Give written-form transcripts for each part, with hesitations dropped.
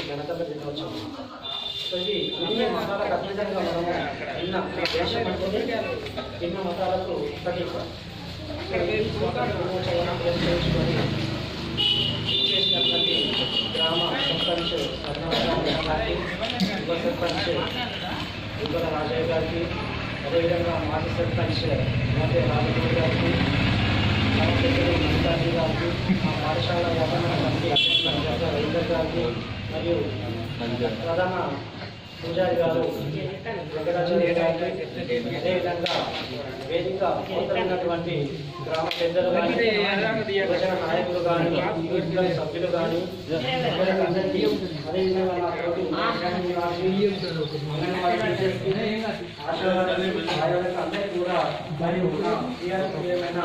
గణతంత్ర దినోత్సవం. సో ఇది అన్ని మతాలకు అతీతంగా మనము దేశం అంటే భిన్న మతాలకు ప్రతీక. దినోత్సవాన్ని పురస్కరించుకొని చేసినటువంటి గ్రామ సర్పంచ్ ఉప సర్పంచ్ ఉబ్బల రాజయ్య గారికి, అదేవిధంగా మాజీ సర్పంచ్ మోతే రాజగౌడ్ గారికి, మల్లికార్జున గారికి, మా పాఠశాల వ్యాపార కమిటీ అధ్యక్షులు రవీంద్ర గారికి, మరియు ప్రధాన పూజారి గారు వెంకటాచార్య గారికి, అదేవిధంగా వేదిక అవతలైనటువంటి గ్రామ పెద్దలు కానీ, యువజన నాయకులు కానీ, సభ్యులు కానీ, అందరికీ, అదేవిధంగా నా తోటి అందరికీ కూడా మరియు ప్రియమైన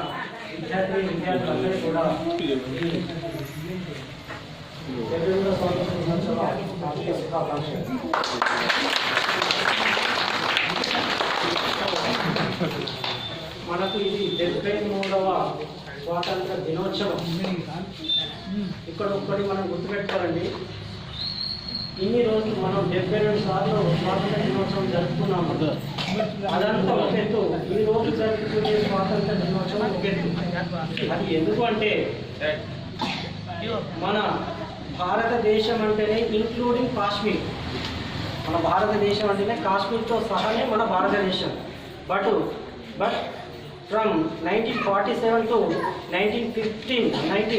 విద్యార్థులందరికీ కూడా మనకు ఇది 73వ స్వాతంత్ర దినోత్సవం. ఇక్కడ ఒక్కటి మనం గుర్తుపెట్టుకోవాలండి, ఇన్ని రోజులు మనం 72 సార్లు స్వాతంత్ర దినోత్సవం జరుపుకున్నాము. అదంతా ఒక ఎత్తు. ఈ రోజు జరుపుకునే స్వాతంత్ర దినోత్సవం ఒక ఎత్తు. అది ఎందుకు అంటే మన భారతదేశం అంటేనే ఇంక్లూడింగ్ కాశ్మీర్, మన భారతదేశం అంటేనే కాశ్మీర్తో సహానే మన భారతదేశం. But from 1947 to 2009